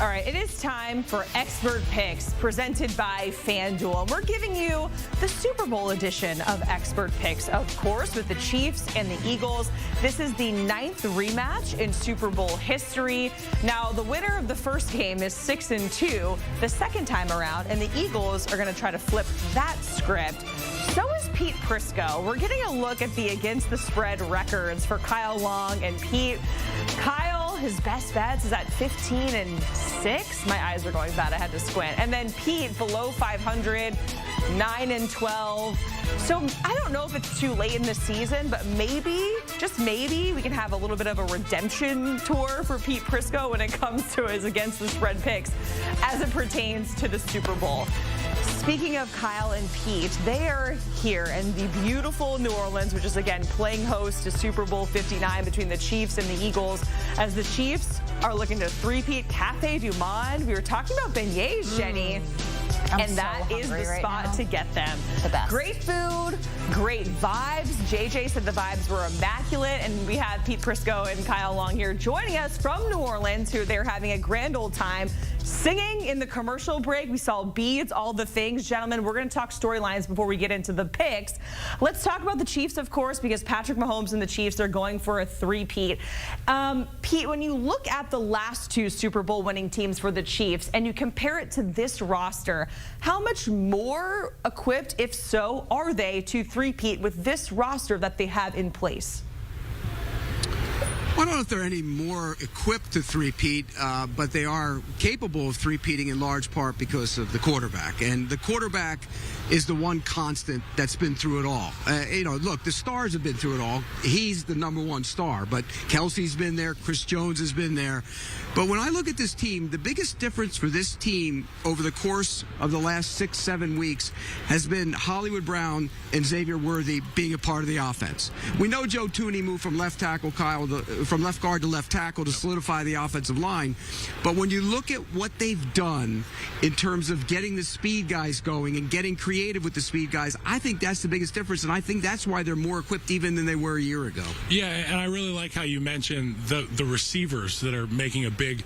All right, it is time for Expert Picks presented by FanDuel. We're giving you the Super Bowl edition of Expert Picks, of course, with the Chiefs and the Eagles. This is the 9th rematch in Super Bowl history. Now, the winner of the first game is 6-2 the second time around, and the Eagles are going to try to flip that script. So is Pete Prisco. We're getting a look at the against the spread records for Kyle Long and Pete. Kyle, his best bets is at 15-6. My eyes are going bad. I had to squint. And then Pete below 500, 9-12. So I don't know if it's too late in the season, but maybe, just maybe, we can have a little bit of a redemption tour for Pete Prisco when it comes to his against the spread picks as it pertains to the Super Bowl. Speaking of Kyle and Pete, they are here in the beautiful New Orleans, which is, again, playing host to Super Bowl 59 between the Chiefs and the Eagles, as the Chiefs are looking to three-peat Cafe Du Monde. We were talking about beignets, Jenny. And that is the spot to get them. The best. Great food, great vibes. JJ said the vibes were immaculate, and we have Pete Prisco and Kyle Long here joining us from New Orleans, who they're having a grand old time singing in the commercial break. We saw beads, all the things. Gentlemen, we're going to talk storylines before we get into the picks. Let's talk about the Chiefs, of course, because Patrick Mahomes and the Chiefs are going for a three-peat. Pete, when you look at the last two Super Bowl winning teams for the Chiefs and you compare it to this roster, how much more equipped, if so, are they to three-peat with this roster that they have in place? I don't know if they're any more equipped to three-peat, but they are capable of three-peating in large part because of the quarterback. And the quarterback is the one constant that's been through it all. Look, the stars have been through it all. He's the number one star, but Kelsey's been there. Chris Jones has been there. But when I look at this team, the biggest difference for this team over the course of the last 6-7 weeks has been Hollywood Brown and Xavier Worthy being a part of the offense. We know Joe Thuney moved from left tackle, from left guard to left tackle to solidify the offensive line. But when you look at what they've done in terms of getting the speed guys going and getting creative with the speed guys, I think that's the biggest difference, and I think that's why they're more equipped even than they were a year ago. Yeah, and I really like how you mentioned the receivers that are making a big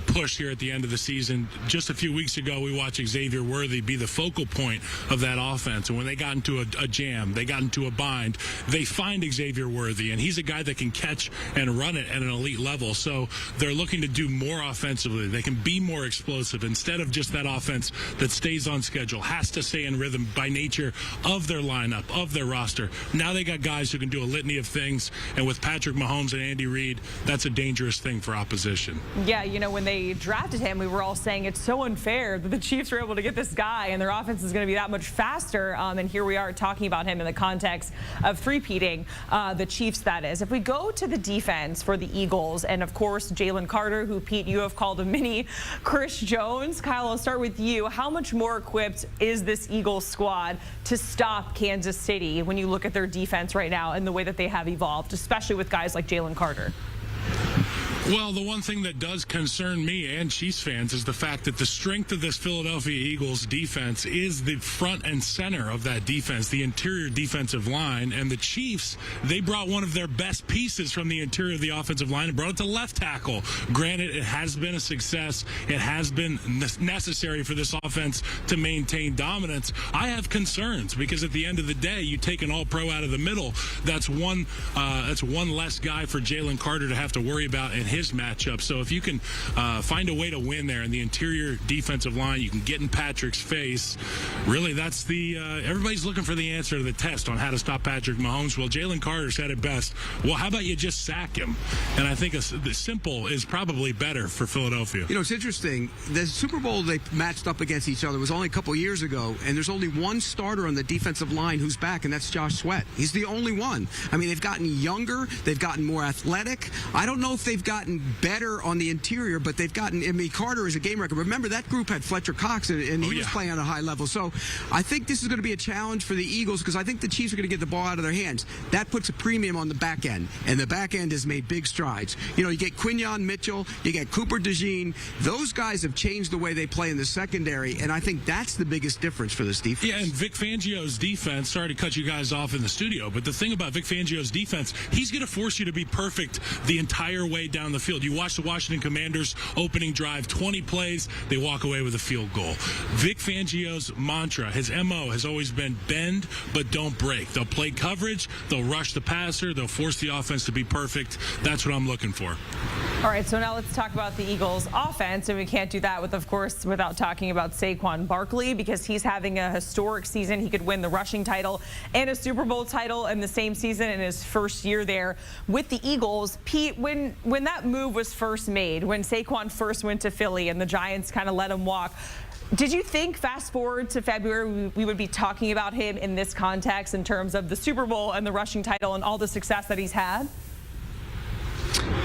push here at the end of the season. Just a few weeks ago, we watched Xavier Worthy be the focal point of that offense, and when they got into a jam, they got into a bind, they find Xavier Worthy, and he's a guy that can catch and run it at an elite level. So they're looking to do more offensively. They can be more explosive instead of just that offense that stays on schedule, has to stay in rhythm by nature of their lineup, of their roster. Now they got guys who can do a litany of things, and with Patrick Mahomes and Andy Reid, that's a dangerous thing for opposition. Yeah, when they drafted him, we were all saying it's so unfair that the Chiefs were able to get this guy and their offense is going to be that much faster. And here we are talking about him in the context of three-peating the Chiefs, that is. If we go to the defense for the Eagles, and of course Jalen Carter, who, Pete, you have called a mini Chris Jones. Kyle, I'll start with you. How much more equipped is this Eagles squad to stop Kansas City when you look at their defense right now and the way that they have evolved, especially with guys like Jalen Carter? Well, the one thing that does concern me and Chiefs fans is the fact that the strength of this Philadelphia Eagles defense is the front and center of that defense, the interior defensive line. And the Chiefs, they brought one of their best pieces from the interior of the offensive line and brought it to left tackle. Granted, it has been a success. It has been necessary for this offense to maintain dominance. I have concerns because at the end of the day, you take an all-pro out of the middle. That's one less guy for Jalen Carter to have to worry about in his matchup. So if you can find a way to win there in the interior defensive line, you can get in Patrick's face. Really, that's everybody's looking for the answer to the test on how to stop Patrick Mahomes. Well, Jalen Carter said it best. Well, how about you just sack him? And I think the simple is probably better for Philadelphia. It's interesting. The Super Bowl they matched up against each other was only a couple years ago, and there's only one starter on the defensive line who's back, and that's Josh Sweat. He's the only one. I mean, they've gotten younger. They've gotten more athletic. I don't know if they've gotten better on the interior, but they've gotten, Carter is a game record. Remember, that group had Fletcher Cox, and he was playing at a high level. So I think this is going to be a challenge for the Eagles because I think the Chiefs are going to get the ball out of their hands. That puts a premium on the back end, and the back end has made big strides. You get Quinyon Mitchell, you get Cooper DeJean. Those guys have changed the way they play in the secondary, and I think that's the biggest difference for this defense. Yeah, and Vic Fangio's defense, sorry to cut you guys off in the studio, but the thing about Vic Fangio's defense, he's going to force you to be perfect the entire way down down the field. You watch the Washington Commanders opening drive, 20 plays, they walk away with a field goal. Vic Fangio's mantra, his MO, has always been bend but don't break. They'll play coverage, they'll rush the passer, they'll force the offense to be perfect. That's what I'm looking for. All right, so now let's talk about the Eagles' offense, and we can't do that without talking about Saquon Barkley, because he's having a historic season. He could win the rushing title and a Super Bowl title in the same season in his first year there with the Eagles. Pete, when that move was first made, when Saquon first went to Philly and the Giants kind of let him walk, did you think, fast forward to February, we would be talking about him in this context in terms of the Super Bowl and the rushing title and all the success that he's had?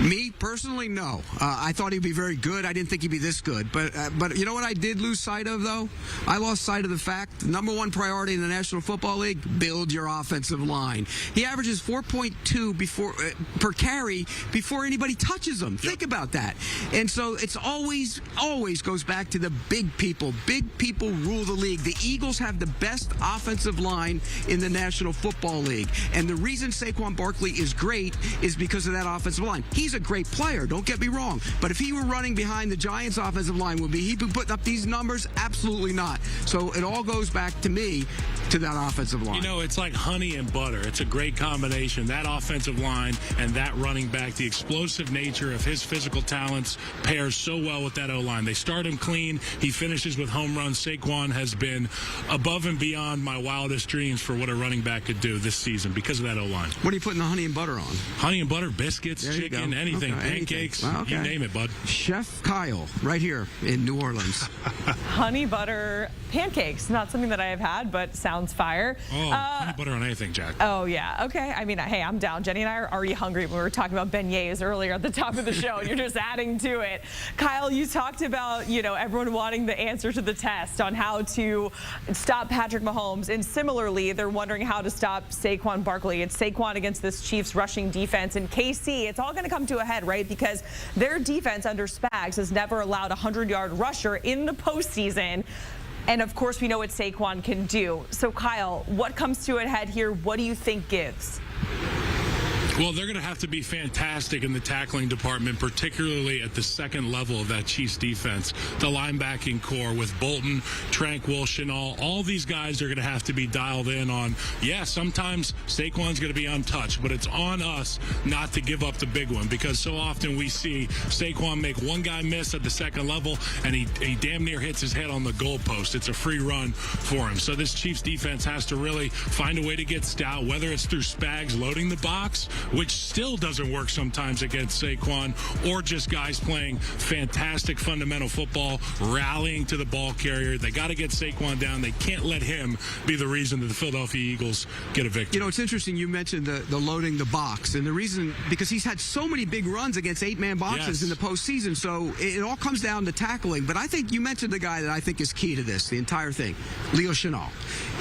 Me, personally, no. I thought he'd be very good. I didn't think he'd be this good. But you know what I did lose sight of, though? I lost sight of the fact, the number one priority in the National Football League, build your offensive line. He averages 4.2 per carry before anybody touches him. Yep. Think about that. And so it's always goes back to the big people. Big people rule the league. The Eagles have the best offensive line in the National Football League. And the reason Saquon Barkley is great is because of that offensive line. He's a great player, don't get me wrong. But if he were running behind the Giants' offensive line, would he be putting up these numbers? Absolutely not. So it all goes back to me, to that offensive line. You know, it's like honey and butter. It's a great combination. That offensive line and that running back, the explosive nature of his physical talents pairs so well with that O-line. They start him clean. He finishes with home runs. Saquon has been above and beyond my wildest dreams for what a running back could do this season because of that O-line. What are you putting the honey and butter on? Honey and butter, biscuits, chicken, anything, pancakes, you name it, bud. Chef Kyle, right here in New Orleans. Honey butter pancakes, not something that I have had, but sounds fire. Oh, honey butter on anything, Jack. Oh, yeah. Okay. I mean, hey, I'm down. Jenny and I are already hungry when we were talking about beignets earlier at the top of the show. You're just adding to it. Kyle, you talked about, everyone wanting the answer to the test on how to stop Patrick Mahomes. And similarly, they're wondering how to stop Saquon Barkley. It's Saquon against this Chiefs rushing defense. And KC, it's all going to come to a head, right? Because their defense under Spags has never allowed a 100-yard rusher in the postseason. And, of course, we know what Saquon can do. So, Kyle, what comes to a head here? What do you think gives? Well, they're going to have to be fantastic in the tackling department, particularly at the second level of that Chiefs defense. The linebacking core with Bolton, Tranquil, Chenal, all these guys are going to have to be dialed in on, sometimes Saquon's going to be untouched, but it's on us not to give up the big one, because so often we see Saquon make one guy miss at the second level, and he damn near hits his head on the goalpost. It's a free run for him. So this Chiefs defense has to really find a way to get stout, whether it's through Spags loading the box, which still doesn't work sometimes against Saquon, or just guys playing fantastic fundamental football, rallying to the ball carrier. They got to get Saquon down. They can't let him be the reason that the Philadelphia Eagles get a victory. It's interesting you mentioned the loading the box, and the reason, because he's had so many big runs against 8-man boxes in the postseason, so it all comes down to tackling. But I think you mentioned the guy that I think is key to this, the entire thing, Leo Chenal.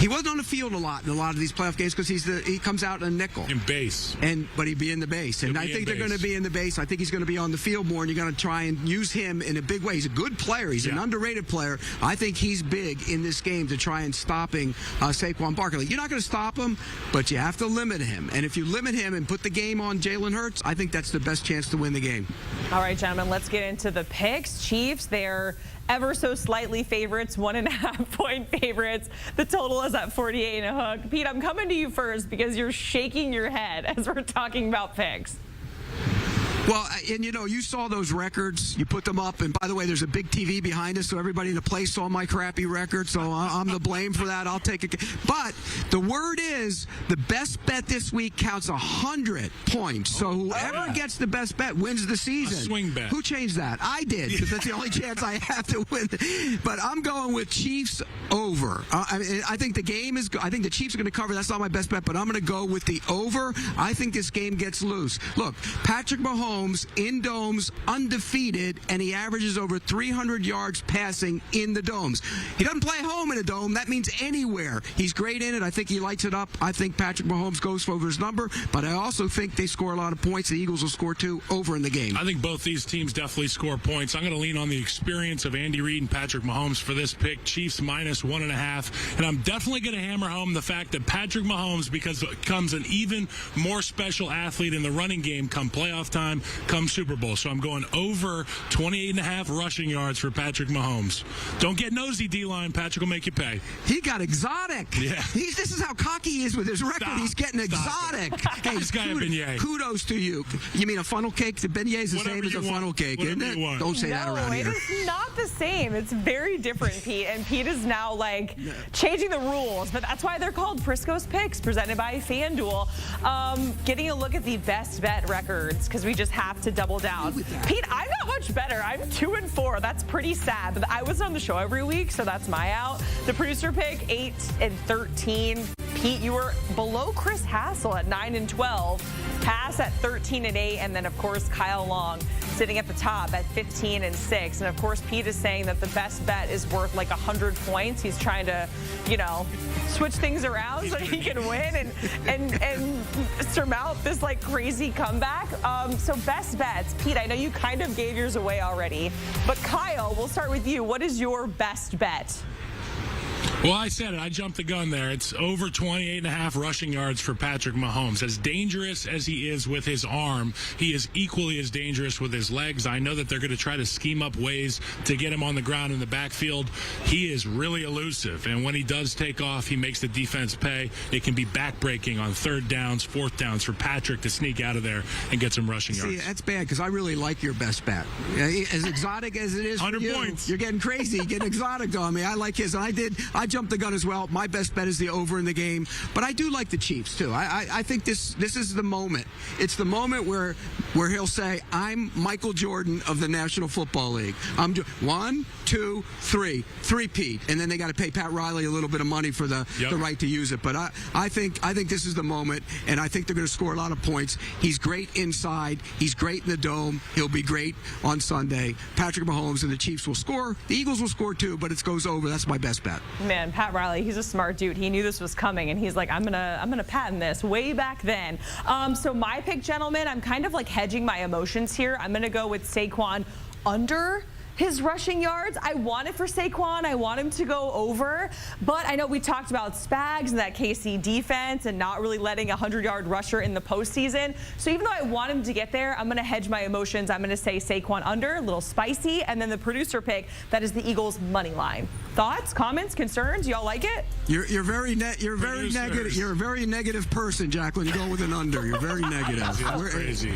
He wasn't on the field a lot in a lot of these playoff games because he comes out in a nickel. In base. But he'd be in the base. And I think they're going to be in the base. I think he's going to be on the field more, and you're going to try and use him in a big way. He's a good player. He's an underrated player. I think he's big in this game to try and stopping Saquon Barkley. You're not going to stop him, but you have to limit him. And if you limit him and put the game on Jalen Hurts, I think that's the best chance to win the game. All right, gentlemen, let's get into the picks. Chiefs, they're ever so slightly favorites, 1.5-point favorites. The total is at 48 and a hook. Pete, I'm coming to you first because you're shaking your head as we're talking about picks. Well, and you saw those records. You put them up, and by the way, there's a big TV behind us, so everybody in the place saw my crappy record, so I'm the blame for that. I'll take it. But the word is the best bet this week counts 100 points. So whoever gets the best bet wins the season. A swing bet. Who changed that? I did, because that's the only chance I have to win. But I'm going with Chiefs over. I think the game is. I think the Chiefs are going to cover. That's not my best bet, but I'm going to go with the over. I think this game gets loose. Look, Patrick Mahomes in domes, undefeated, and he averages over 300 yards passing in the domes. He doesn't play home in a dome. That means anywhere. He's great in it. I think he lights it up. I think Patrick Mahomes goes for over his number, but I also think they score a lot of points. The Eagles will score 2 over in the game. I think both these teams definitely score points. I'm going to lean on the experience of Andy Reid and Patrick Mahomes for this pick. Chiefs minus 1.5. And I'm definitely going to hammer home the fact that Patrick Mahomes becomes an even more special athlete in the running game come playoff time. come Super Bowl. So I'm going over 28.5 rushing yards for Patrick Mahomes. Don't get nosy, D-line. Patrick will make you pay. He got exotic. Yeah. This is how cocky he is with his record. He's getting exotic. Hey, this guy a beignet. Kudos to you. You mean a funnel cake? The beignet is the same as a funnel cake, isn't it? Don't say that around here. No, it's not the same. It's very different, Pete. And Pete is now, like, changing the rules. But that's why they're called Prisco's Picks, presented by FanDuel. Getting a look at the best bet records, because we just have to double down. Pete, I'm not much better. I'm 2-4. That's pretty sad. But I was on the show every week, so that's my out. The producer pick, 8-13. Pete, you were below Chris Hassel at 9-12. Pass at 13-8. And then, of course, Kyle Long sitting at the top at 15-6. And, of course, Pete is saying that the best bet is worth like 100 points. He's trying to, you know, switch things around so he can win and surmount this, like, crazy comeback. So best bets. Pete, I know you kind of gave yours away already. But, Kyle, we'll start with you. What is your best bet? Well, I said it. I jumped the gun there. It's over 28.5 rushing yards for Patrick Mahomes. As dangerous as he is with his arm, he is equally as dangerous with his legs. I know that they're going to try to scheme up ways to get him on the ground in the backfield. He is really elusive, and when he does take off, he makes the defense pay. It can be backbreaking on 3rd downs, 4th downs for Patrick to sneak out of there and get some rushing yards. See, that's bad because I really like your best bet. As exotic as it is for 100 you, points. You're getting crazy. You're getting exotic on me. I like his. I jumped the gun as well. My best bet is the over in the game, but I do like the Chiefs too. I think this is the moment. It's the moment where he'll say, "I'm Michael Jordan of the National Football League. I'm 1, 2, 3, 3-peat," and then they got to pay Pat Riley a little bit of money for the right to use it. But I think this is the moment, and I think they're going to score a lot of points. He's great inside. He's great in the dome. He'll be great on Sunday. Patrick Mahomes and the Chiefs will score. The Eagles will score too, but it goes over. That's my best bet. Man, Pat Riley, he's a smart dude. He knew this was coming, and he's like, I'm gonna patent this way back then. So my pick, gentlemen, I'm kind of like hedging my emotions here. I'm gonna go with Saquon under his rushing yards. I want it for Saquon. I want him to go over. But I know we talked about Spags and that KC defense and not really letting a 100-yard rusher in the postseason. So even though I want him to get there, I'm going to hedge my emotions. I'm going to say Saquon under, a little spicy. And then the producer pick, that is the Eagles' money line. Thoughts, comments, concerns? Y'all like it? You're very negative. You're a very negative person, Jacqueline. You go with an under. You're very negative. We're crazy.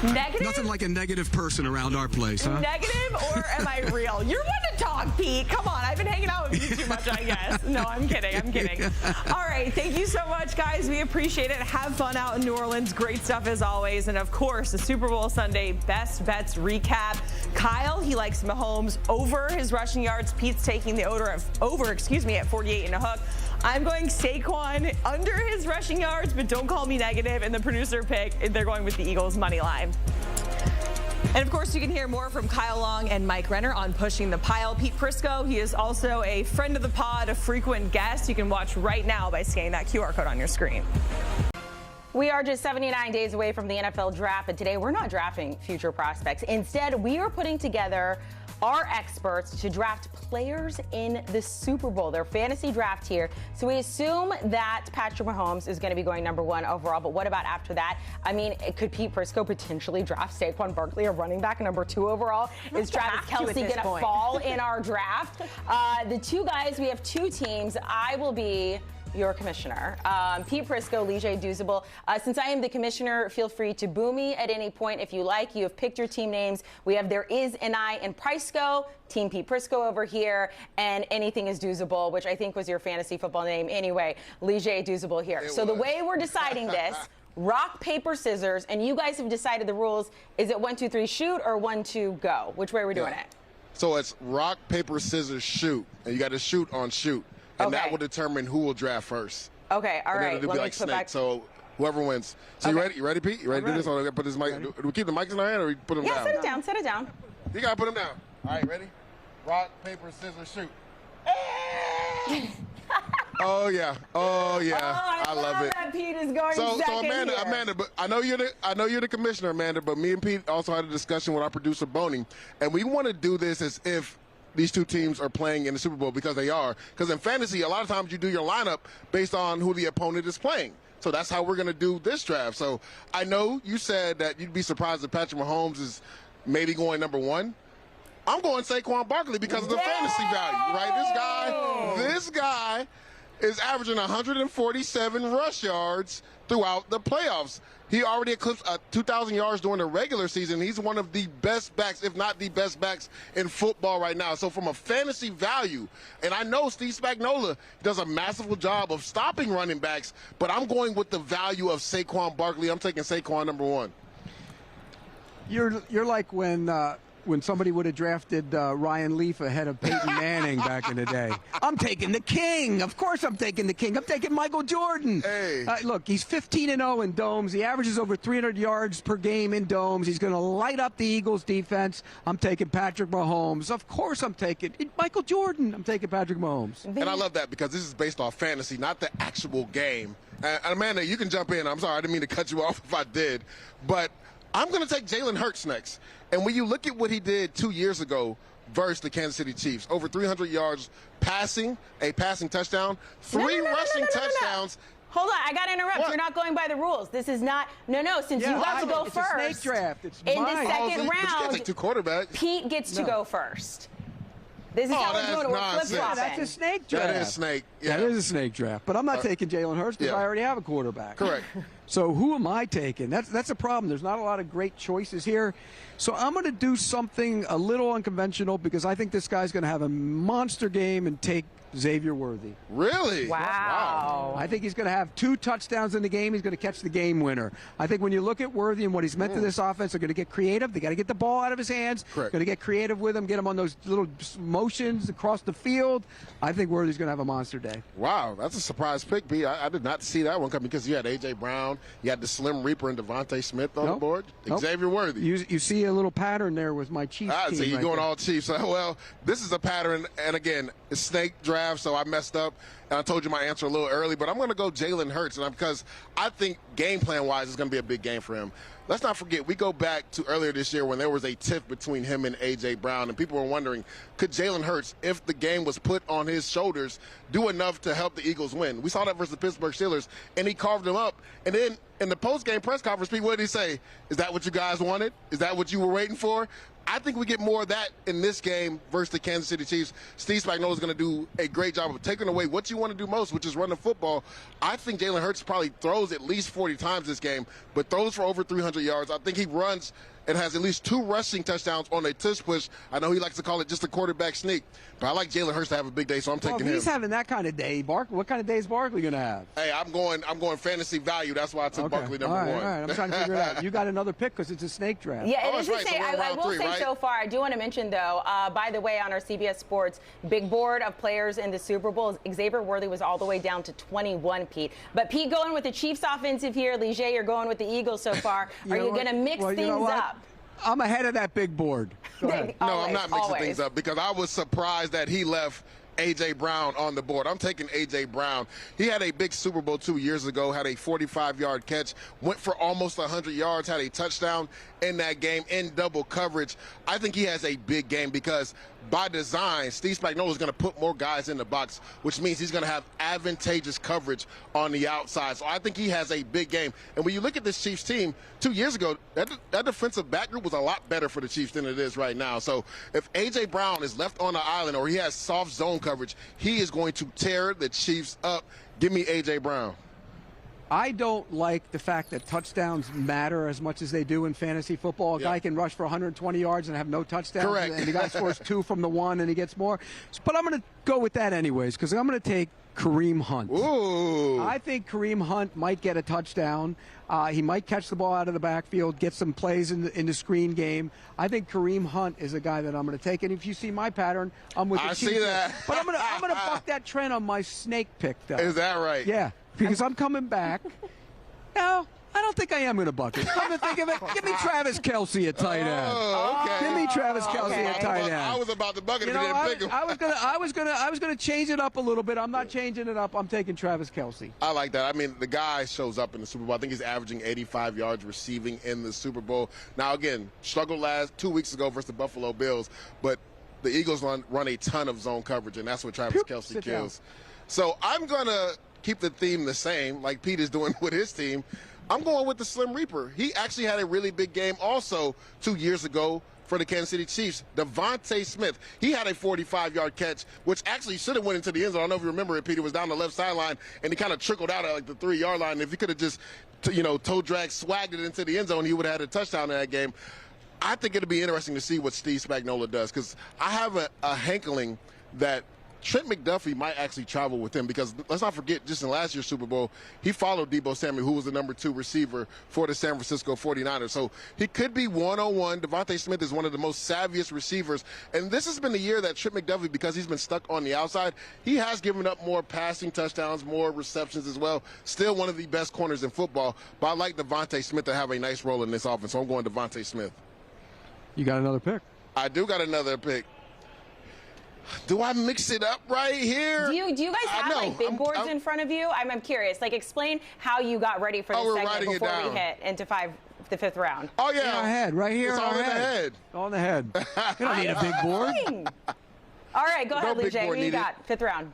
Negative? Nothing like a negative person around our place, huh? Negative, or am I real? You're one to talk, Pete. Come on. I've been hanging out with you too much, I guess. No, I'm kidding. All right. Thank you so much, guys. We appreciate it. Have fun out in New Orleans. Great stuff as always. And, of course, the Super Bowl Sunday best bets recap. Kyle, he likes Mahomes over his rushing yards. Pete's taking the over at 48.5. I'm going Saquon under his rushing yards, but don't call me negative. And the producer pick, they're going with the Eagles money line. And, of course, you can hear more from Kyle Long and Mike Renner on Pushing the Pile. Pete Prisco, he is also a friend of the pod, a frequent guest. You can watch right now by scanning that QR code on your screen. We are just 79 days away from the NFL draft, and today we're not drafting future prospects. Instead, we are putting together our experts to draft players in the Super Bowl, their fantasy draft here. So we assume that Patrick Mahomes is going to be going number 1 overall, but what about after that? I mean, could Pete Prisco potentially draft Saquon Barkley, a running back, number 2 overall? Is Travis Kelce going to fall in our draft? The two guys, we have 2 teams. I will be your commissioner. Pete Prisco, Lige Duzable. Since I am the commissioner, feel free to boo me at any point if you like. You have picked your team names. We have There Is an I in Prisco, Team Pete Prisco over here, and Anything is Duzable, which I think was your fantasy football name anyway. Lige Duzable here. So the way we're deciding this, rock, paper, scissors, and you guys have decided the rules. Is it 1, 2, 3, shoot, or 1, 2, go? Which way are we doing it? So it's rock, paper, scissors, shoot. And you got to shoot on shoot. And that will determine who will draft first. Okay, all right. It'll be like snake, so whoever wins. So you ready? You ready, Pete? You ready to do this? I'm put this mic. Do we keep the mics in our hand or we put them down? Yeah, set it down. You got to put them down. All right, ready? Rock, paper, scissors, shoot. Oh yeah. I love it. That Pete is going so second Amanda, but I know you're the commissioner, Amanda, but me and Pete also had a discussion with our producer Boney, and we want to do this as if these 2 teams are playing in the Super Bowl, because they are. Because in fantasy, a lot of times you do your lineup based on who the opponent is playing. So that's how we're going to do this draft. So I know you said that you'd be surprised if Patrick Mahomes is maybe going number 1. I'm going Saquon Barkley because of the fantasy value, right? This guy is averaging 147 rush yards throughout the playoffs. He already eclipsed 2,000 yards during the regular season. He's one of the best backs, if not the best backs in football right now. So from a fantasy value, and I know Steve Spagnuolo does a massive job of stopping running backs, but I'm going with the value of Saquon Barkley. I'm taking Saquon number 1. You're like when somebody would have drafted Ryan Leaf ahead of Peyton Manning back in the day. I'm taking the king. Of course I'm taking the king. I'm taking Michael Jordan. Hey. Look, he's 15-0 in domes. He averages over 300 yards per game in domes. He's going to light up the Eagles defense. I'm taking Patrick Mahomes. Of course I'm taking Michael Jordan. I'm taking Patrick Mahomes. And I love that because this is based off fantasy, not the actual game. And Amanda, you can jump in. I'm sorry, I didn't mean to cut you off if I did. But I'm going to take Jalen Hurts next. And when you look at what he did 2 years ago versus the Kansas City Chiefs, over 300 yards passing, a passing touchdown, 3 rushing touchdowns. Hold on, I got to interrupt. What? You're not going by the rules. This is not. Since you got to go it's first. It's a snake draft. It's in mine. the second But you can't round, take 2 quarterbacks. Pete gets to go first. This is how we're doing it. We're nonsense. flip-flopping. That's a snake draft. That is snake. Yeah. That is a snake draft. But I'm not taking Jalen Hurts because yeah. I already have a quarterback. Correct. So who am I taking? That's a problem. There's not a lot of great choices here. So I'm going to do something a little unconventional because I think this guy's going to have a monster game and take Xavier Worthy. Really? Wow. I think he's going to have 2 touchdowns in the game. He's going to catch the game winner. I think when you look at Worthy and what he's meant to this offense, they're going to get creative. They got to get the ball out of his hands. Correct. Going to get creative with him, get him on those little motions across the field. I think Worthy's going to have a monster day. Wow, that's a surprise pick, B. I did not see that one coming because you had A.J. Brown, you had the Slim Reaper and Devontae Smith on the board. Xavier Worthy. You see a little pattern there with my Chiefs team. So you're right going there. all Chiefs. Well, this is a pattern, and again, it's snake draft, so I messed up, and I told you my answer a little early, but I'm going to go Jalen Hurts, because I think game plan-wise it's going to be a big game for him. Let's not forget, we go back to earlier this year when there was a tiff between him and A.J. Brown, and people were wondering, could Jalen Hurts, if the game was put on his shoulders, do enough to help the Eagles win? We saw that versus the Pittsburgh Steelers, and he carved them up. And then in the post-game press conference, Pete, what did he say? Is that what you guys wanted? Is that what you were waiting for? I think we get more of that in this game versus the Kansas City Chiefs. Steve Spagnuolo is going to do a great job of taking away what you want to do most, which is run the football. I think Jalen Hurts probably throws at least 40 times this game, but throws for over 300 yards. I think he runs and has at least 2 rushing touchdowns on a tush push. I know he likes to call it just a quarterback sneak, but I like Jalen Hurts to have a big day, so I'm taking if him. he's having that kind of day, what kind of day is Barkley going to have? Hey, I'm going fantasy value. That's why I took Barkley number 1. All right, I'm trying to figure it out. You got another pick because it's a snake draft. Yeah, it is right. insane. So we're in I round will 3, say right? so far, I do want to mention, though, by the way, on our CBS Sports big board of players in the Super Bowl, Xavier Worthy was all the way down to 21, Pete. But Pete going with the Chiefs offensive here. Leger, you're going with the Eagles so far. Are you going to mix things up? I'm ahead of that big board. Go ahead. No, I'm not mixing things up because I was surprised that he left A.J. Brown on the board. I'm taking A.J. Brown. He had a big Super Bowl 2 years ago, had a 45-yard catch, went for almost 100 yards, had a touchdown in that game in double coverage. I think he has a big game because by design, Steve Spagnuolo is going to put more guys in the box, which means he's going to have advantageous coverage on the outside. So I think he has a big game. And when you look at this Chiefs team, 2 years ago, that defensive back group was a lot better for the Chiefs than it is right now. So if A.J. Brown is left on the island or he has soft zone coverage, he is going to tear the Chiefs up. Give me A.J. Brown. I don't like the fact that touchdowns matter as much as they do in fantasy football. A guy can rush for 120 yards and have no touchdowns. Correct. And the guy scores 2 from the 1 and he gets more. But I'm going to go with that anyways because I'm going to take Kareem Hunt. Ooh. I think Kareem Hunt might get a touchdown. He might catch the ball out of the backfield, get some plays in the screen game. I think Kareem Hunt is a guy that I'm going to take. And if you see my pattern, I'm with the Chiefs. I see that. But I'm going to buck that trend on my snake pick, though. Is that right? Yeah. Because I'm coming back. No, I don't think I am going to buck it. Come to think of it, give me Travis Kelce at tight end. Oh, okay. Give me Travis Kelce at tight end. I was about to buck it if you didn't pick him. I was gonna change it up a little bit. I'm not changing it up. I'm taking Travis Kelce. I like that. I mean, the guy shows up in the Super Bowl. I think he's averaging 85 yards receiving in the Super Bowl. Now, again, struggled 2 weeks ago versus the Buffalo Bills, but the Eagles run a ton of zone coverage, and that's what Travis Kelce kills. So I'm going to keep the theme the same, like Pete is doing with his team, I'm going with the Slim Reaper. He actually had a really big game also 2 years ago for the Kansas City Chiefs. Devontae Smith, he had a 45-yard catch, which actually should have went into the end zone. I don't know if you remember it, Pete. It was down the left sideline, and he kind of trickled out at like the 3-yard line. If he could have just, toe drag, swagged it into the end zone, he would have had a touchdown in that game. I think it'll be interesting to see what Steve Spagnuolo does, because I have a hankling that Trent McDuffie might actually travel with him, because let's not forget, just in last year's Super Bowl, he followed Deebo Samuel, who was the number 2 receiver for the San Francisco 49ers. So he could be one-on-one. Devontae Smith is one of the most savviest receivers. And this has been the year that Trent McDuffie, because he's been stuck on the outside, he has given up more passing touchdowns, more receptions as well. Still one of the best corners in football. But I like Devontae Smith to have a nice role in this offense. So I'm going Devontae Smith. You got another pick? I do got another pick. Do I mix it up right here? Do you guys have like big boards in front of you? I'm curious. Like, explain how you got ready for this segment before we hit into the 5th round. Oh yeah, in our head, right here. It's all in the head. All in the head. You don't need a big board. All right, go ahead, Lee. What you got? 5th round.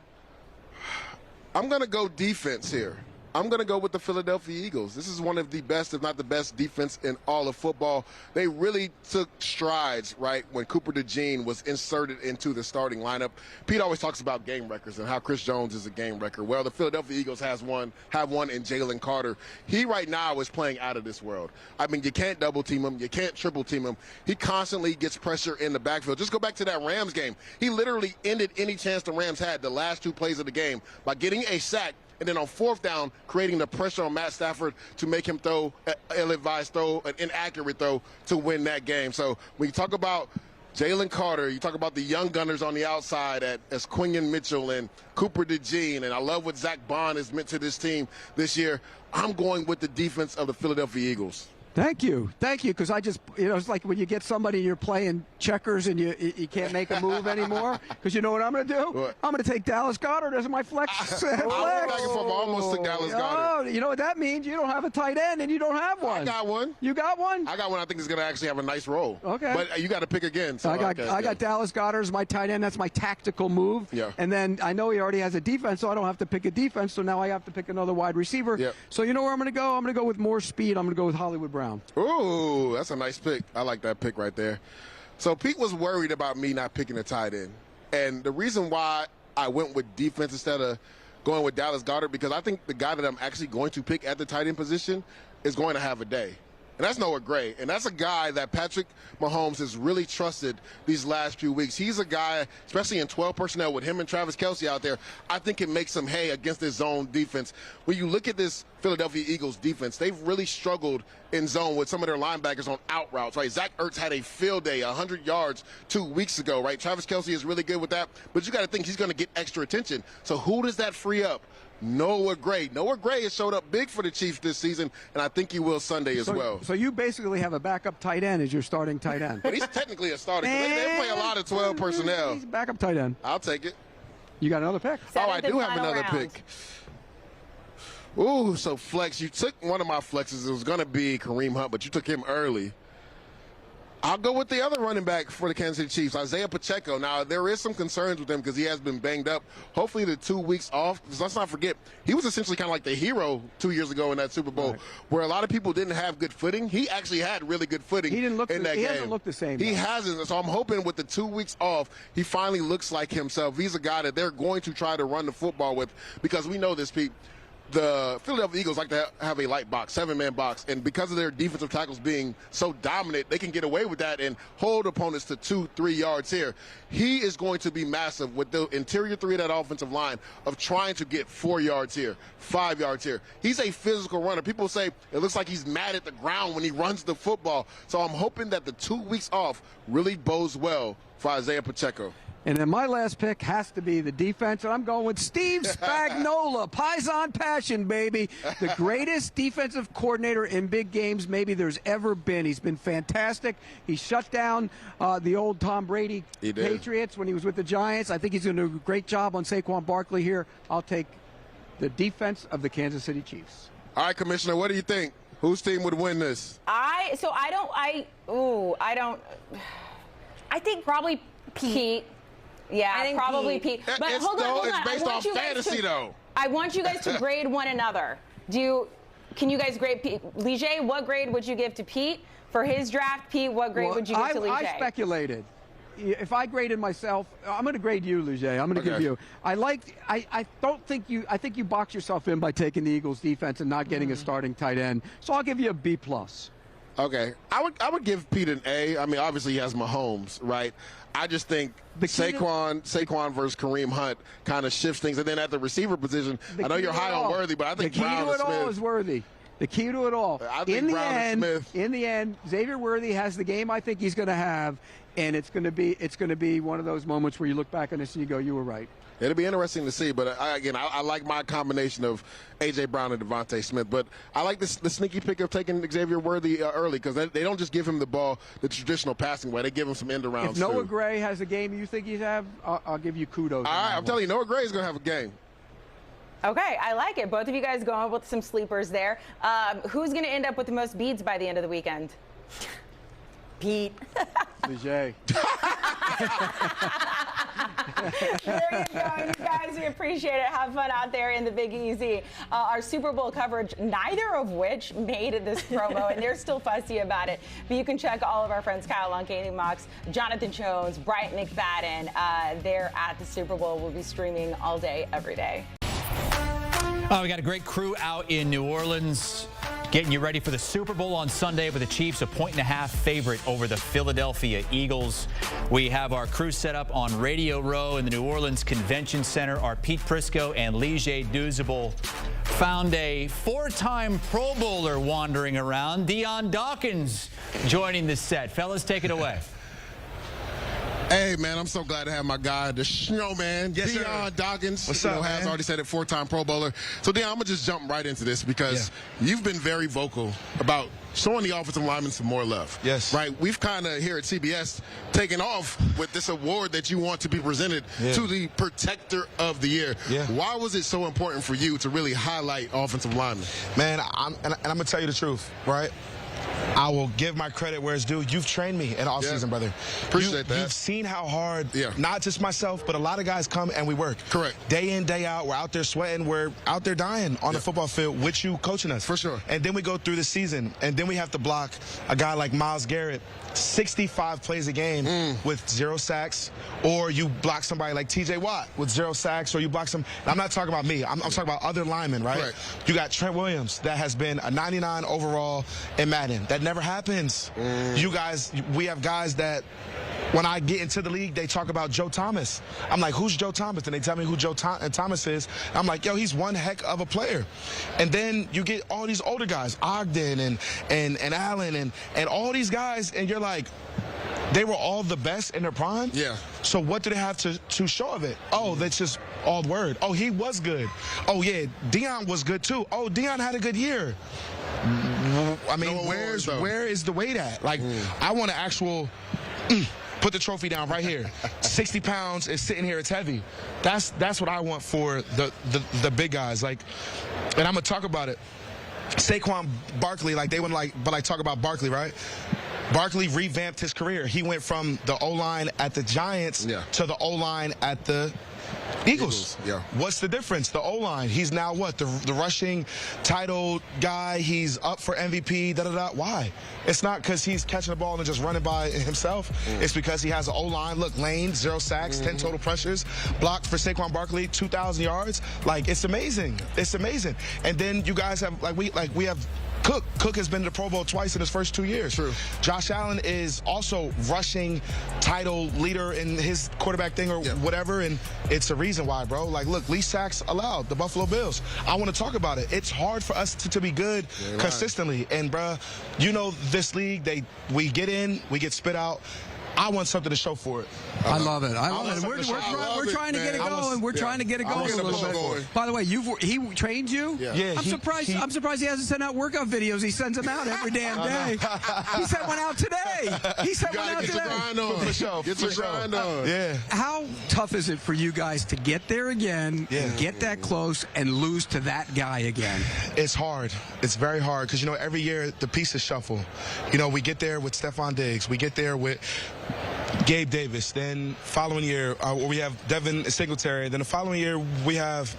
I'm gonna go defense here. I'm going to go with the Philadelphia Eagles. This is one of the best, if not the best, defense in all of football. They really took strides, right, when Cooper DeJean was inserted into the starting lineup. Pete always talks about game wreckers and how Chris Jones is a game wrecker. Well, the Philadelphia Eagles have one in Jalen Carter. He right now is playing out of this world. I mean, you can't double team him. You can't triple team him. He constantly gets pressure in the backfield. Just go back to that Rams game. He literally ended any chance the Rams had the last 2 plays of the game by getting a sack, and then on 4th down, creating the pressure on Matt Stafford to make him throw an ill-advised throw, an inaccurate throw to win that game. So when you talk about Jalen Carter, you talk about the young gunners on the outside as Quinion Mitchell and Cooper DeJean, and I love what Zach Bond has meant to this team this year. I'm going with the defense of the Philadelphia Eagles. Thank you, because I just, it's like when you get somebody and you're playing checkers and you can't make a move anymore. Because you know what I'm going to do? What? I'm going to take Dallas Goedert as my flex. I almost took Dallas Goedert. Oh, you know what that means? You don't have a tight end and you don't have one. I got one. You got one? I got one. I think it's going to actually have a nice role. Okay. But you got to pick again. So I got Dallas Goedert as my tight end. That's my tactical move. Yeah. And then I know he already has a defense, so I don't have to pick a defense. So now I have to pick another wide receiver. Yep. So you know where I'm going to go? I'm going to go with more speed. I'm going to go with Hollywood Brown. Ooh, that's a nice pick. I like that pick right there. So Pete was worried about me not picking a tight end. And the reason why I went with defense instead of going with Dallas Goedert, because I think the guy that I'm actually going to pick at the tight end position is going to have a day. And that's Noah Gray. And that's a guy that Patrick Mahomes has really trusted these last few weeks. He's a guy, especially in 12 personnel with him and Travis Kelce out there, I think it makes some hay against this zone defense. When you look at this Philadelphia Eagles defense, they've really struggled in zone with some of their linebackers on out routes, right? Zach Ertz had a field day, 100 yards 2 weeks ago, right? Travis Kelce is really good with that, but you got to think he's going to get extra attention. So who does that free up? Noah Gray. Noah Gray has showed up big for the Chiefs this season, and I think he will Sunday as well. So you basically have a backup tight end as your starting tight end. But he's technically a starter. They play a lot of 12 personnel. He's a backup tight end. I'll take it. You got another pick? I do have another pick. Ooh, so flex. You took one of my flexes. It was going to be Kareem Hunt, but you took him early. I'll go with the other running back for the Kansas City Chiefs, Isaiah Pacheco. Now, there is some concerns with him because he has been banged up. Hopefully the 2 weeks off, because let's not forget, he was essentially kind of like the hero 2 years ago in that Super Bowl, where a lot of people didn't have good footing. He actually had really good footing in that game. He hasn't looked the same. He hasn't. So I'm hoping with the 2 weeks off, he finally looks like himself. He's a guy that they're going to try to run the football with, because we know this, Pete. The Philadelphia Eagles like to have a light box, 7-man box, and because of their defensive tackles being so dominant, they can get away with that and hold opponents to 2-3 yards here. He is going to be massive with the interior 3 of that offensive line of trying to get 4 yards here, 5 yards here. He's a physical runner. People say it looks like he's mad at the ground when he runs the football. So I'm hoping that the 2 weeks off really bodes well for Isaiah Pacheco. And then my last pick has to be the defense, and I'm going with Steve Spagnuolo. Paisan passion, baby. The greatest defensive coordinator in big games maybe there's ever been. He's been fantastic. He shut down the old Tom Brady Patriots when he was with the Giants. I think he's going to do a great job on Saquon Barkley here. I'll take the defense of the Kansas City Chiefs. All right, Commissioner, what do you think? Whose team would win this? I think probably Pete. Yeah, probably Pete. But hold on. It's based off fantasy, though. I want you guys to grade one another. Can you guys grade Pete? Lige, what grade would you give to Pete for his draft? Pete, what grade would you give to Lige? I speculated. If I graded myself, I'm going to grade you, Lige. I'm going to give you. I think you box yourself in by taking the Eagles defense and not getting a starting tight end. So I'll give you a B+. Okay. I would give Pete an A. I mean, obviously he has Mahomes, right? I just think Saquon versus Kareem Hunt kind of shifts things. And then at the receiver position, I know you're high on Worthy, but I think Brown and Smith. The key to it all is Worthy. The key to it all. I think Brown and Smith. In the end, Xavier Worthy has the game I think he's going to have, and it's going to be one of those moments where you look back on this and you go, you were right. It'll be interesting to see, but I like my combination of A.J. Brown and Devontae Smith. But I like the sneaky pick of taking Xavier Worthy early because they don't just give him the ball the traditional passing way. They give him some end arounds. If Noah Gray has a game you think he's have, I'll give you kudos. All right, I'm telling you, Noah Gray is going to have a game. Okay, I like it. Both of you guys going with some sleepers there. Who's going to end up with the most beads by the end of the weekend? Pete. Lige. There you go, you guys. We appreciate it. Have fun out there in the Big Easy. Our Super Bowl coverage, neither of which made this promo, and they're still fussy about it. But you can check all of our friends, Kyle Longany, Mox, Jonathan Jones, Bryant McFadden. They're at the Super Bowl. We'll be streaming all day, every day. We got a great crew out in New Orleans getting you ready for the Super Bowl on Sunday with the Chiefs, a 1.5 favorite over the Philadelphia Eagles. We have our crew set up on Radio Row in the New Orleans Convention Center. Our Pete Prisco and Lige Douzable found a 4-time Pro Bowler wandering around. Dion Dawkins joining the set. Fellas, take it away. Hey, man, I'm so glad to have my guy, the snowman, Dion Dawkins. What's up, has already said it, 4-time Pro Bowler. So, Dion, I'm going to just jump right into this because you've been very vocal about showing the offensive linemen some more love. Yes. Right? We've kind of, here at CBS, taken off with this award that you want to be presented to the Protector of the Year. Yeah. Why was it so important for you to really highlight offensive linemen? Man, I'm going to tell you the truth, right? I will give my credit where it's due. You've trained me in off-season, brother. Appreciate that. You've seen how hard, not just myself, but a lot of guys come and we work. Correct. Day in, day out, we're out there sweating. We're out there dying on the football field with you coaching us. For sure. And then we go through the season, and then we have to block a guy like Myles Garrett 65 plays a game with 0 sacks, or you block somebody like T.J. Watt with 0 sacks, or you block some. I'm not talking about me. I'm talking about other linemen, right? Correct. You got Trent Williams that has been a 99 overall in Madden. That never happens. You guys, we have guys that when I get into the league, they talk about Joe Thomas. I'm like, who's Joe Thomas? And they tell me who Joe Thomas is. I'm like, yo, he's one heck of a player. And then you get all these older guys, Ogden and Allen and all these guys, and you're like, they were all the best in their prime? Yeah. So what do they have to show of it? Oh, that's just all word. Oh, he was good. Oh, yeah, Dion was good too. Oh, Dion had a good year. I mean, where is the weight at? Like, I want an actual... put the trophy down right here. 60 pounds is sitting here. It's heavy. That's what I want for the big guys. Like, and I'm gonna talk about it. Saquon Barkley, like they wouldn't talk about Barkley, right? Barkley revamped his career. He went from the O-line at the Giants to the O-line at the Eagles. What's the difference? The O-line. He's now what? The rushing title guy. He's up for MVP. Why? It's not because he's catching the ball and just running by himself. It's because he has an O-line. Look, Lane, 0 sacks, 10 total pressures, blocked for Saquon Barkley, 2,000 yards. Like, it's amazing. It's amazing. And then you guys have we have Cook. Cook has been to the Pro Bowl twice in his first 2 years. True. Josh Allen is also rushing title leader in his quarterback thing or whatever, and it's a reason why, bro. Like, look, least sacks allowed, the Buffalo Bills. I want to talk about it. It's hard for us to be good consistently. And, bro, you know this league, we get in, we get spit out. I want something to show for it. I love it. I love it. We're trying to get it going. We're trying to get it going a little bit. By the way, he trained you? Yeah. I'm surprised he hasn't sent out workout videos. He sends them out every damn day. He sent one out today. He sent one out today. Get your grind on. Yeah. How tough is it for you guys to get there again, and get that close, and lose to that guy again? It's hard. It's very hard because, every year the pieces shuffle. We get there with Stephon Diggs. We get there with Gabe Davis. Then following year we have Devin Singletary. Then the following year we have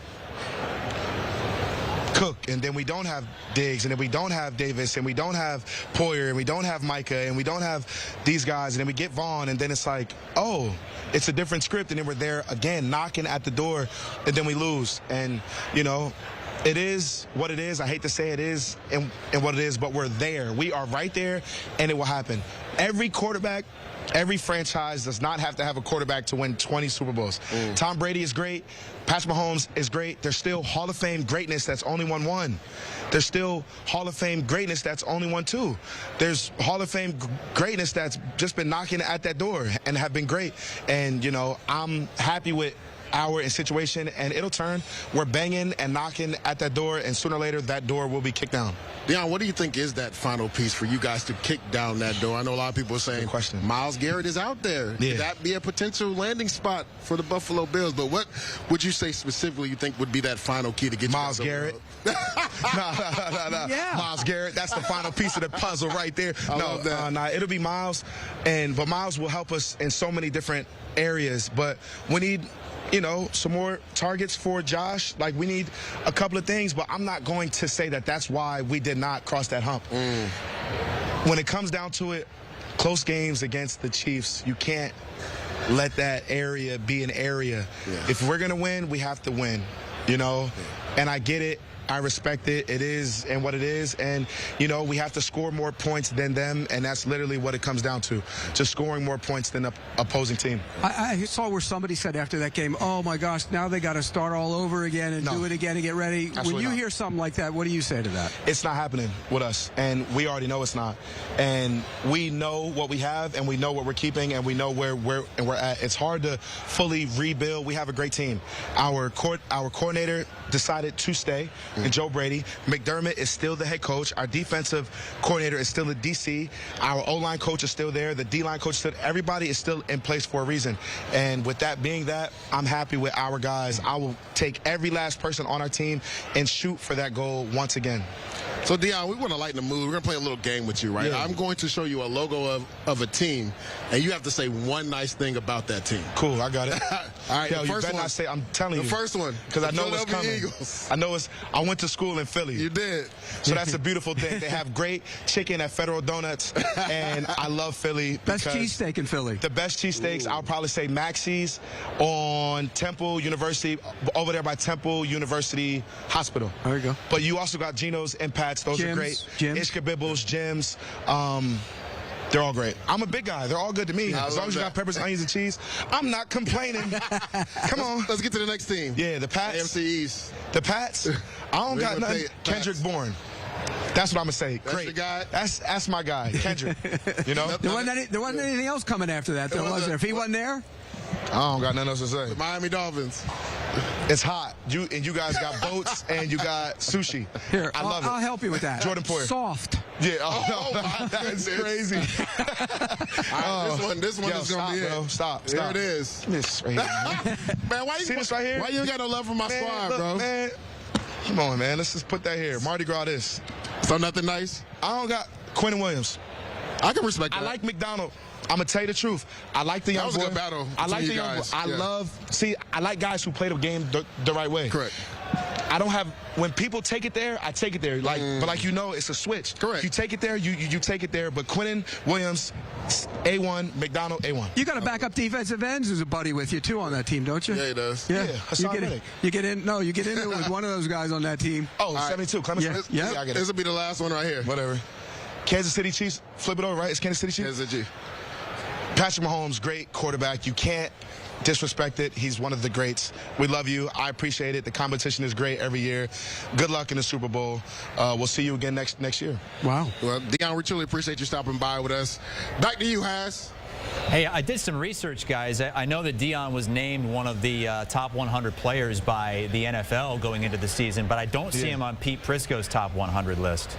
Cook, and then we don't have Diggs, and then we don't have Davis, and we don't have Poyer, and we don't have Micah, and we don't have these guys, and then we get Vaughn, and then it's like, oh, it's a different script, and then we're there again knocking at the door, and then we lose. And, you know, it is what it is. I hate to say it is and what it is, but we're there. We are right there, and it will happen. Every quarterback, every franchise does not have to have a quarterback to win 20 Super Bowls. Tom Brady is great. Patrick Mahomes is great. There's still Hall of Fame greatness that's only won one. There's still Hall of Fame greatness that's only won two. There's Hall of Fame greatness that's just been knocking at that door and have been great. And, you know, I'm happy with our situation, and it'll turn. We're banging and knocking at that door, and sooner or later that door will be kicked down. Dion, what do you think is that final piece for you guys to kick down that door? I know a lot of people are saying Myles Garrett is out there. Yeah. Could that be a potential landing spot for the Buffalo Bills? But what would you say specifically you think would be that final key to get Myles Garrett? No. Yeah. Myles Garrett, that's the final piece of the puzzle right there. No, it'll be Myles, but Myles will help us in so many different areas. But we need, you know, some more targets for Josh. Like, we need a couple of things, but I'm not going to say that that's why we did not cross that hump. When it comes down to it, close games against the Chiefs, you can't let that area be an area. Yeah. If we're going to win, we have to win, you know? And I get it. I respect it. It is and what it is. And, you know, we have to score more points than them, and that's literally what it comes down to, just scoring more points than the opposing team. I saw where somebody said after that game, oh, my gosh, now they got to start all over again and do it again and get ready. Absolutely when you not. hear something like that, what do you say to that? It's not happening with us, and we already know it's not. And we know what we have, and we know what we're keeping, and we know where we're at. It's hard to fully rebuild. We have a great team. Our coordinator decided to stay, and Joe Brady. McDermott is still the head coach. Our defensive coordinator is still the DC. Our O-line coach is still there. The D-line coach is still. Everybody is still in place for a reason. And with that being that, I'm happy with our guys. I will take every last person on our team and shoot for that goal once again. So, Dion, we want to lighten the mood. We're going to play a little game with you, right? Yeah. I'm going to show you a logo of a team, and you have to say one nice thing about that team. Cool, I got it. All right, Yo, the you first better one. not say, I'm telling you. The first one. Because I know what's Philadelphia coming. Eagles. I know I went to school in Philly. You did. So that's a beautiful thing. They have great chicken at Federal Donuts, and I love Philly. Best cheesesteak in Philly. The best cheesesteaks, I'll probably say Maxie's on Temple University, over there by Temple University Hospital. There you go. But you also got Geno's and Pat's. Those are great. Ishkabibbles, Jim's. They're all great. I'm a big guy. They're all good to me. As long as you got peppers, onions, and cheese, I'm not complaining. Come on. Let's get to the next team. Yeah, the Pats. AFC East. The Pats. I don't got nothing. Kendrick Bourne. That's what I'm gonna say. That's Great. your guy? That's my guy, Kendrick. You know. There wasn't anything else coming after that, though, was there? If he wasn't there? I don't got nothing else to say. The Miami Dolphins. It's hot. You guys got boats and you got sushi. Here, I love it. I'll help you with that. Jordan Poyer. Soft. Yeah. Oh, my that's goodness. crazy. All right, this one is going to be it. Stop. Here it is. Give me this right here, Man, why See this right here? Why you ain't got no love for my squad, look, bro? Man, come on, man. Let's just put that here. Mardi Gras this. So nothing nice? I don't got Quentin Williams. I can respect that. I like McDonald. I'm gonna tell you the truth. I like the young boy. That was a good battle I like between the you young boy. guys. I like guys who play the game the right way. Correct. I don't have, when people take it there, I take it there. Like, but like, you know, it's a switch. Correct. You take it there, you take it there. But Quentin Williams, A1, McDonald, A1. You got a backup defensive ends who's a buddy with you too on that team, don't you? Yeah, he does. Yeah, Hassan Reddick. You get in it with one of those guys on that team. Oh, 72. Clemens. Yeah. I get it. This will be the last one right here. Whatever. Kansas City Chiefs, flip it over, right? It's Kansas City Chiefs? Kansas City. Patrick Mahomes, great quarterback. You can't disrespect it. He's one of the greats. We love you. I appreciate it. The competition is great every year. Good luck in the Super Bowl. We'll see you again next year. Wow. Well, Dion, we truly appreciate you stopping by with us. Back to you, Has. Hey, I did some research, guys. I know that Dion was named one of the top 100 players by the NFL going into the season, but I don't see him on Pete Prisco's top 100 list.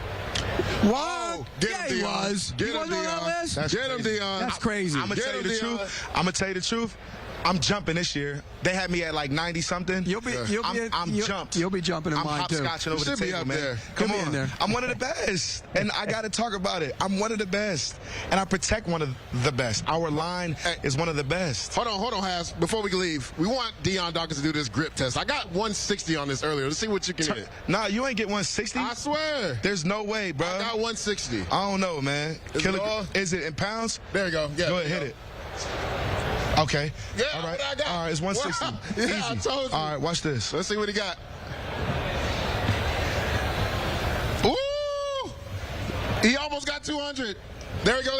What? Get Yeah, him, he Dion. was. Get He him, wasn't on that Dion. list? Get him, Dion. That's crazy. I'm going to tell you the truth. I'm going to tell you the truth. I'm jumping this year. They had me at like 90 something. I'm jumped. You'll be jumping in mine too. I'm hopscotching over the table, man. There. Come on. on. There. I'm one of the best, and I got to talk about it. I'm one of the best, and I protect one of the best. Our line is one of the best. Hold on, Has. Before we leave, we want Dion Dawkins to do this grip test. I got 160 on this earlier. Let's see what you can hit. Nah, you ain't get 160. I swear. There's no way, bro. I got 160. I don't know, man. Is it in pounds? There you go. Yeah, go ahead, hit it. Okay. Yeah, all right. I got. All right, it's 160. Wow. Yeah, Easy. I told you. All right, watch this. Let's see what he got. Ooh! He almost got 200. There we go.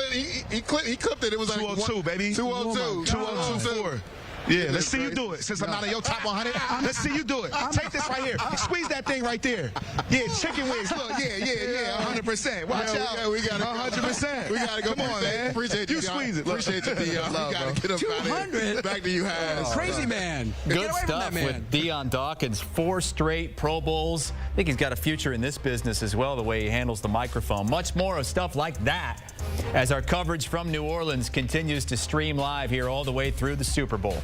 He clipped it. It was like 202, baby. 202. 202. Yeah, let's see you do it. Since I'm not in your top 100, let's see you do it. Take this right here. Squeeze that thing right there. Yeah, chicken wings. Look, yeah, 100%. Watch out. We got 100%. We got to go. Come on, man. Appreciate you. Squeeze it. Appreciate you, Dion. We got to get up out of here. Back to you, Has. Crazy man. Good stuff with Dion Dawkins. 4 straight Pro Bowls. I think he's got a future in this business as well, the way he handles the microphone. Much more of stuff like that as our coverage from New Orleans continues to stream live here all the way through the Super Bowl.